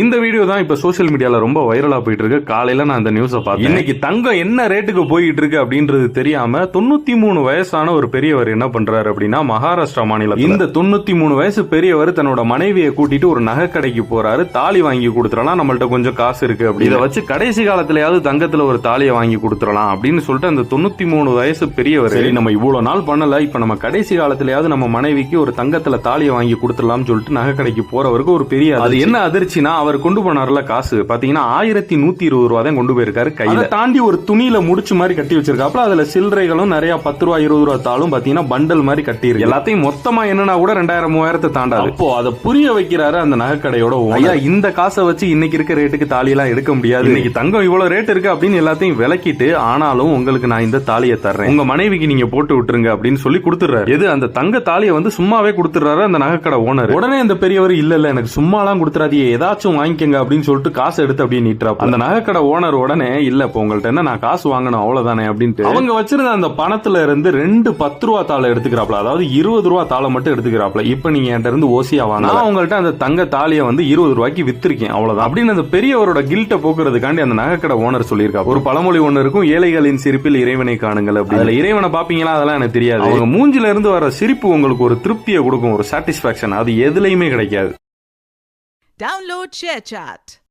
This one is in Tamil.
இந்த வீடியோ தான் இப்ப சோசியல் மீடியால ரொம்ப வைரலா போயிட்டு இருக்கு. காலையில நான் இந்த நியூஸை பார்த்தேன். இன்னைக்கு தங்கம் என்ன ரேட்டுக்கு போயிட்டு இருக்கு அப்படின்றது தெரியாம 93 வயசான ஒரு பெரியவர் என்ன பண்றாரு அப்படின்னா, மகாராஷ்டிரா மாநிலம் இந்த 93 வயசு பெரியவர் தன்னோட மனைவியை கூட்டிட்டு ஒரு நகை கடைக்கு போறாரு. தாலி வாங்கி கொடுத்துடலாம், நம்மள்ட்ட கொஞ்சம் காசு இருக்கு அப்படி இதை வச்சு கடைசி காலத்திலயாவது தங்கத்துல ஒரு தாலியை வாங்கி கொடுத்துடலாம் அப்படின்னு சொல்லிட்டு அந்த 93 வயசு பெரியவர், சரி நம்ம இவ்வளவு நாள் பண்ணல, இப்ப நம்ம கடைசி காலத்திலயாவது நம்ம மனைவிக்கு ஒரு தங்கத்துல தாலியை வாங்கி கொடுத்துடலாம்னு சொல்லிட்டு நகை கடைக்கு போறவருக்கு ஒரு பெரிய அது என்ன அதிர்ச்சினா, அவர் கொண்டு போனார்ல காசு பாத்தீங்கன்னா 1120 ரூபா தான் கொண்டு போயிருக்காரு. கையில தாண்டி ஒரு துணியில முடிச்சு மாதிரி கட்டி வச்சிருக்காப்ல. அதுல சில்லறைகளும் நிறைய 10 ரூபா 20 ரூபா தாளும் பாத்தீங்கன்னா பண்டல் மாதிரி கட்டி இருக்கு. எல்லாத்தையும் மொத்தமா என்னன்னா கூட 2000 3000 தாண்டாது. அப்போ அதை புரிய வைக்கிறாரு அந்த நகைக்கடையோட ஐயா, இந்த காசை வச்சு இன்னைக்கு இருக்க ரேட்டுக்கு தாலி எல்லாம் எடுக்க முடியாது, இன்னைக்கு தங்கம் இவ்வளவு ரேட் இருக்கு அப்படின்னு எல்லாத்தையும் விளக்கிட்டு, ஆனாலும் உங்களுக்கு நான் இந்த தாலியை தர்றேன், உங்க மனைவிக்கு நீங்க போட்டு விட்டுருங்க அப்படின்னு சொல்லி கொடுத்துறாரு. எது அந்த தங்க தாலியை வந்து சும்மாவே கொடுத்துறாரு அந்த நகைக்கடை ஓனர். உடனே அந்த பெரியவர் இல்ல இல்ல எனக்கு சும்மாலாம் கொடுத்துறாதீங்க, ஏதாச்சும் வாங்கிக்கங்க அப்படின்னு சொல்லிட்டு காசு எடுத்து அப்படியே நீட்டுறா. அந்த நகைக்கடை ஓனர் உடனே இல்ல இப்ப உங்கள்ட்ட என்ன நான் காசு வாங்கணும் அவ்வளவுதானே அப்படின்ட்டு அவங்க வச்சிருந்த அந்த பணத்துல இருந்து 2 10 ரூபா தாளை எடுத்துக்கிறாப்ல. அதாவது 20 ரூபா தாளை மட்டும் எடுத்துக்கிறாப்ல. இப்ப நீங்க என்கிட்ட இருந்து ஓசியா வாங்க, நான் உங்கள்ட்ட அந்த தங்க தாலியை வந்து 20 ரூபாய்க்கு வித்திருக்கேன் அவ்வளவுதான் அப்படின்னு அந்த பெரியவரோட கில்ட்ட போக்குறதுக்காண்டி அந்த நகைக்கடை ஓனர் சொல்லியிருக்கா. ஒரு பழமொழி ஒண்ணு இருக்கும், ஏழைகளின் சிரிப்பில் இறைவனை காணுங்கள் அப்படி. அதுல இறைவனை பாப்பீங்களா அதெல்லாம் எனக்கு தெரியாது, அவங்க மூஞ்சில இருந்து வர சிரிப்பு உங்களுக்கு ஒரு திருப்தியை கொடுக்கும், ஒரு சாட்டிஸ்பாக்சன். அது எதுலையுமே கிடைக்காது. Download ShareChat.